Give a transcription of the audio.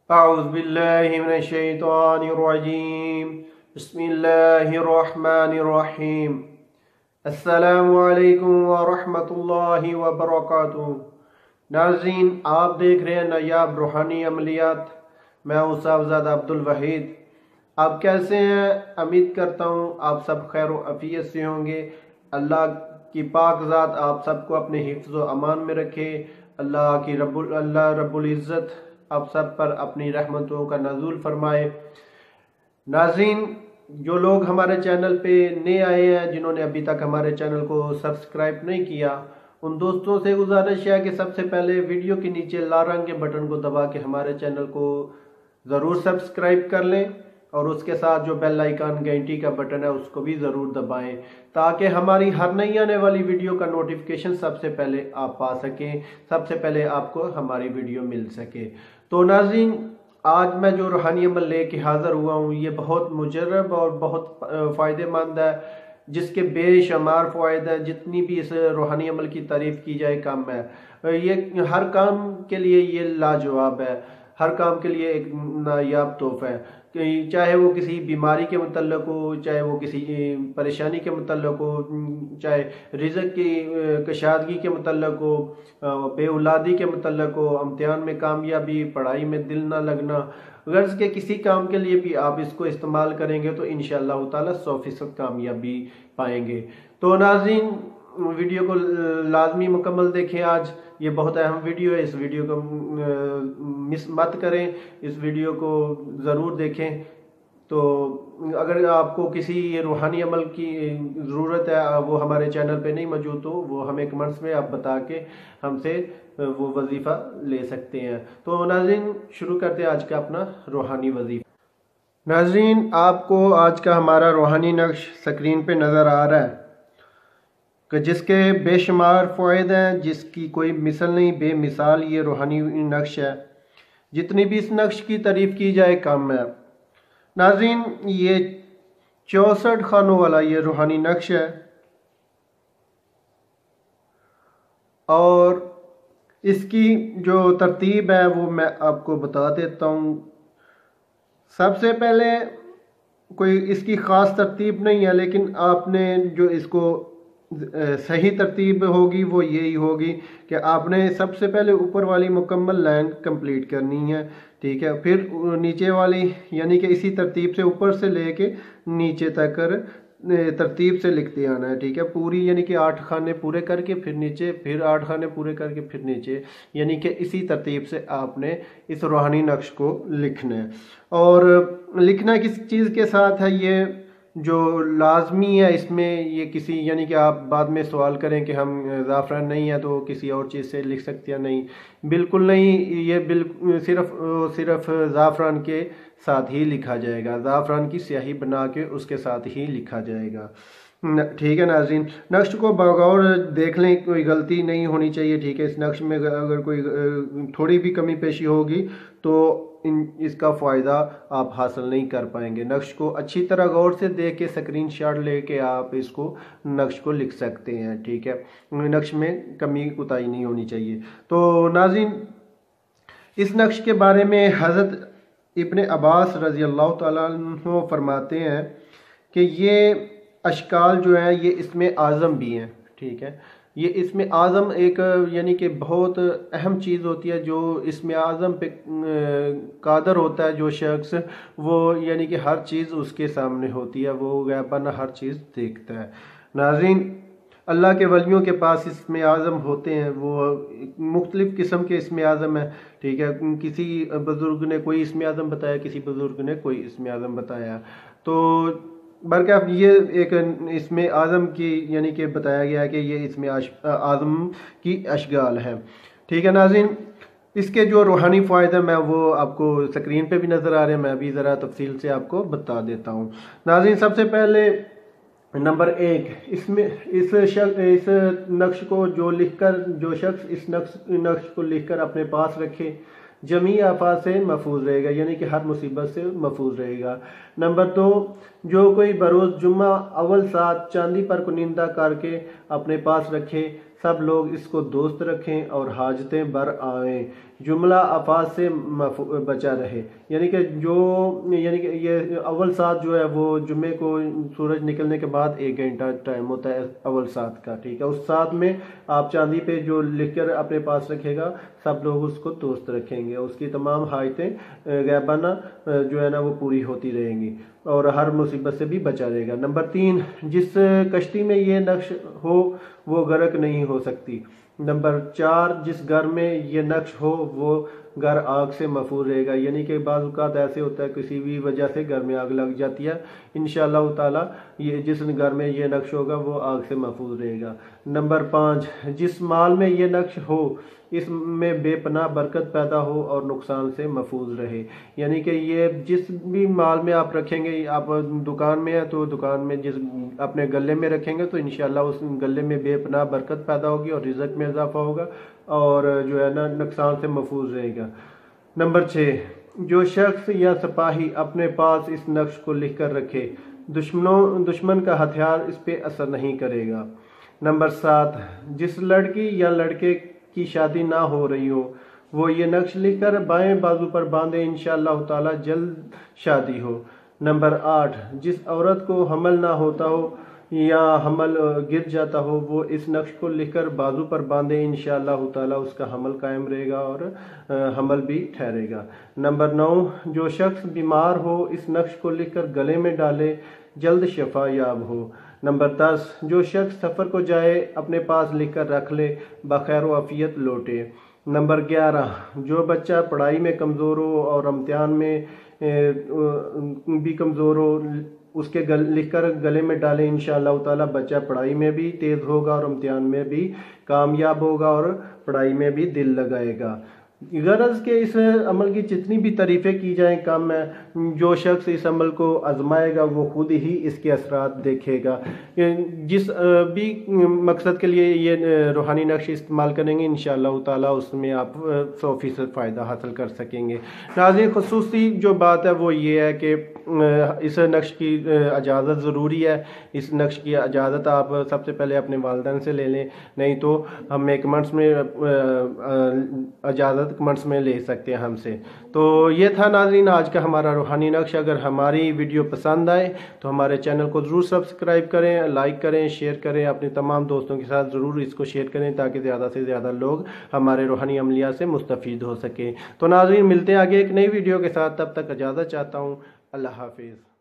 أعوذ بالله من الشيطان الرجيم بسم الله الرحمن الرحيم السلام علیکم ورحمۃ اللہ وبرکاتہ۔ ناظرین، آپ دیکھ رہے ہیں نایاب روحانی عملیات۔ میں ہوں صاحبزادہ عبدالوحید۔ آپ کیسے ہیں؟ امید کرتا ہوں آپ سب خیر و عافیت سے ہوں گے۔ اللہ کی پاک ذات آپ سب کو اپنے حفظ و امان میں رکھے۔ اللہ رب العزت آپ سب پر اپنی رحمتوں کا نزول فرمائے۔ ناظرین، جو لوگ ہمارے چینل پہ نئے آئے ہیں، جنہوں نے ابھی تک ہمارے چینل کو سبسکرائب نہیں کیا، ان دوستوں سے گزارش ہے کہ سب سے پہلے ویڈیو کے نیچے لال رنگ کے بٹن کو دبا کے ہمارے چینل کو ضرور سبسکرائب کر لیں، اور اس کے ساتھ جو بیل آئیکن گھنٹی کا بٹن ہے اس کو بھی ضرور دبائیں، تاکہ ہماری ہر نئی آنے والی ویڈیو کا نوٹیفیکیشن سب سے پہلے آپ پا سکیں، سب سے پہلے آپ کو ہماری ویڈیو مل سکے۔ تو ناظرین، آج میں جو روحانی عمل لے کے حاضر ہوا ہوں، یہ بہت مجرب اور بہت فائدہ مند ہے، جس کے بے شمار فوائد ہیں۔ جتنی بھی اس روحانی عمل کی تعریف کی جائے کم ہے۔ یہ ہر کام کے لیے یہ لاجواب ہے، ہر کام کے لیے ایک نایاب تحفہ ہے، چاہے وہ کسی بیماری کے متعلق ہو، چاہے وہ کسی پریشانی کے متعلق ہو، چاہے رزق کی کشادگی کے متعلق ہو، بے اولادی کے متعلق ہو، امتحان میں کامیابی، پڑھائی میں دل نہ لگنا، غرض کے کسی کام کے لیے بھی آپ اس کو استعمال کریں گے تو انشاءاللہ تعالی 100% کامیابی پائیں گے۔ تو ناظرین، ویڈیو کو لازمی مکمل دیکھیں۔ آج یہ بہت اہم ویڈیو ہے، اس ویڈیو کو مس مت کریں، اس ویڈیو کو ضرور دیکھیں۔ تو اگر آپ کو کسی روحانی عمل کی ضرورت ہے، وہ ہمارے چینل پہ نہیں موجود، تو وہ ہمیں کمنٹس میں آپ بتا کے ہم سے وہ وظیفہ لے سکتے ہیں۔ تو ناظرین، شروع کرتے ہیں آج کا اپنا روحانی وظیفہ۔ ناظرین، آپ کو آج کا ہمارا روحانی نقش سکرین پہ نظر آ رہا ہے، کہ جس کے بے شمار فوائد ہیں، جس کی کوئی مثل نہیں، بے مثال یہ روحانی نقش ہے۔ جتنی بھی اس نقش کی تعریف کی جائے کم ہے۔ ناظرین، یہ 64 خانوں والا یہ روحانی نقش ہے، اور اس کی جو ترتیب ہے وہ میں آپ کو بتا دیتا ہوں۔ سب سے پہلے کوئی اس کی خاص ترتیب نہیں ہے، لیکن آپ نے جو اس کو صحیح ترتیب ہوگی وہ یہی ہوگی کہ آپ نے سب سے پہلے اوپر والی مکمل لائن کمپلیٹ کرنی ہے، ٹھیک ہے؟ پھر نیچے والی، یعنی کہ اسی ترتیب سے اوپر سے لے کے نیچے تک ترتیب سے لکھتے آنا ہے، ٹھیک ہے؟ پوری یعنی کہ 8 خانے پورے کر کے پھر نیچے، پھر 8 خانے پورے کر کے پھر نیچے، یعنی کہ اسی ترتیب سے آپ نے اس روحانی نقش کو لکھنا ہے۔ اور لکھنا کس چیز کے ساتھ ہے؟ یہ جو لازمی ہے اس میں، یہ کسی یعنی کہ آپ بعد میں سوال کریں کہ ہم زعفران نہیں ہے تو کسی اور چیز سے لکھ سکتے ہیں، نہیں، بالکل نہیں، یہ صرف زعفران کے ساتھ ہی لکھا جائے گا، زعفران کی سیاہی بنا کے اس کے ساتھ ہی لکھا جائے گا، ٹھیک ہے ناظرین؟ نقش کو بغور دیکھ لیں، کوئی غلطی نہیں ہونی چاہیے، ٹھیک ہے؟ اس نقش میں اگر کوئی تھوڑی بھی کمی پیشی ہوگی تو اس کا فائدہ آپ حاصل نہیں کر پائیں گے۔ نقش کو اچھی طرح غور سے دیکھ کے اسکرین شاٹ لے کے آپ اس کو نقش کو لکھ سکتے ہیں، ٹھیک ہے؟ نقش میں کمی کوتاہی نہیں ہونی چاہیے۔ تو ناظرین، اس نقش کے بارے میں حضرت ابن عباس رضی اللہ تعالیٰ عنہ فرماتے ہیں کہ یہ اشکال جو ہیں یہ اسم اعظم بھی ہیں، ٹھیک ہے؟ یہ اسم اعظم ایک یعنی کہ بہت اہم چیز ہوتی ہے۔ جو اسم اعظم پہ قادر ہوتا ہے جو شخص، وہ یعنی کہ ہر چیز اس کے سامنے ہوتی ہے، وہ غیباً ہر چیز دیکھتا ہے۔ ناظرین، اللہ کے ولیوں کے پاس اسم اعظم ہوتے ہیں، وہ مختلف قسم کے اسم اعظم ہیں، ٹھیک ہے؟ کسی بزرگ نے کوئی اسم اعظم بتایا، کسی بزرگ نے کوئی اسم اعظم بتایا، تو برکہ یہ ایک اسم اعظم کی یعنی کہ بتایا گیا ہے کہ یہ اسم اعظم کی اشکال ہے، ٹھیک ہے ناظرین؟ اس کے جو روحانی فائدے ہیں میں وہ آپ کو سکرین پہ بھی نظر آ رہے ہیں، میں بھی ذرا تفصیل سے آپ کو بتا دیتا ہوں۔ ناظرین، سب سے پہلے نمبر 1، اس نقش کو جو شخص اس نقش کو لکھ کر اپنے پاس رکھے، جمیع آفات سے محفوظ رہے گا، یعنی کہ ہر مصیبت سے محفوظ رہے گا۔ نمبر 2، جو کوئی بروز جمعہ اول ساتھ چاندی پر کنندہ کر کے اپنے پاس رکھے، سب لوگ اس کو دوست رکھیں اور حاجتیں بر آئیں، جملہ افعال سے بچا رہے۔ یعنی کہ یہ اول سات جو ہے وہ جمعے کو سورج نکلنے کے بعد 1 گھنٹہ ٹائم ہوتا ہے اول سات کا، ٹھیک ہے۔ اس سات میں آپ چاندی پہ جو لکھ کر اپنے پاس رکھے گا سب لوگ اس کو دوست رکھیں گے، اس کی تمام حاجتیں غیبانہ جو ہے نا وہ پوری ہوتی رہیں گی اور ہر مصیبت سے بھی بچا رہے گا۔ نمبر 3، جس کشتی میں یہ نقش ہو وہ غرق نہیں ہو سکتی۔ نمبر 4، جس گھر میں یہ نقش ہو وہ گھر آگ سے محفوظ رہے گا۔ یعنی کہ بعض اوقات ایسے ہوتا ہے کسی بھی وجہ سے گھر میں آگ لگ جاتی ہے، انشاءاللہ تعالی یہ جس گھر میں یہ نقش ہوگا وہ آگ سے محفوظ رہے گا۔ نمبر 5، جس مال میں یہ نقش ہو اس میں بے پناہ برکت پیدا ہو اور نقصان سے محفوظ رہے۔ یعنی کہ یہ جس بھی مال میں آپ رکھیں گے، آپ دکان میں ہے تو دکان میں جس اپنے گلے میں رکھیں گے تو انشاءاللہ اس گلے میں بے پناہ برکت پیدا ہوگی اور رزق میں اضافہ ہوگا اور جو ہے نا نقصان سے محفوظ رہے گا۔ نمبر 6، جو شخص یا سپاہی اپنے پاس اس نقش کو لکھ کر رکھے دشمن کا ہتھیار اس پہ اثر نہیں کرے گا۔ نمبر 7، جس لڑکی یا لڑکے کی شادی نہ ہو رہی ہو وہ یہ نقش لکھ کر بائیں بازو پر باندھے انشاءاللہ تعالی جلد شادی ہو۔ نمبر 8، جس عورت کو حمل نہ ہوتا ہو یا حمل گر جاتا ہو وہ اس نقش کو لکھ کر بازو پر باندھے انشاءاللہ تعالی اس کا حمل قائم رہے گا اور حمل بھی ٹھہرے گا۔ نمبر 9، جو شخص بیمار ہو اس نقش کو لکھ کر گلے میں ڈالے جلد شفا یاب ہو۔ نمبر 10، جو شخص سفر کو جائے اپنے پاس لکھ کر رکھ لے بخیر و عافیت لوٹے۔ نمبر 11، جو بچہ پڑھائی میں کمزور ہو اور امتحان میں بھی کمزور ہو اس کے لکھ کر گلے میں ڈالے انشاءاللہ تعالی بچہ پڑھائی میں بھی تیز ہوگا اور امتحان میں بھی کامیاب ہوگا اور پڑھائی میں بھی دل لگائے گا۔ غرض کہ اس عمل کی جتنی بھی تعریفیں کی جائیں کم ہے، جو شخص اس عمل کو آزمائے گا وہ خود ہی اس کے اثرات دیکھے گا۔ جس بھی مقصد کے لیے یہ روحانی نقش استعمال کریں گے انشاءاللہ تعالی اس میں آپ 100% فائدہ حاصل کر سکیں گے۔ ناظرین، خصوصی جو بات ہے وہ یہ ہے کہ اس نقش کی اجازت ضروری ہے۔ اس نقش کی اجازت آپ سب سے پہلے اپنے والدین سے لے لیں، نہیں تو ہمیں کمنٹس میں اجازت کمنٹس میں لے سکتے ہیں ہم سے۔ تو یہ تھا ناظرین آج کا ہمارا روحانی نقش۔ اگر ہماری ویڈیو پسند آئے تو ہمارے چینل کو ضرور سبسکرائب کریں، لائک کریں، شیئر کریں، اپنے تمام دوستوں کے ساتھ ضرور اس کو شیئر کریں تاکہ زیادہ سے زیادہ لوگ ہمارے روحانی عملیات سے مستفید ہو سکیں۔ تو ناظرین ملتے ہیں آگے ایک نئی ویڈیو کے ساتھ، تب تک اجازت چاہتا ہوں، اللہ حافظ۔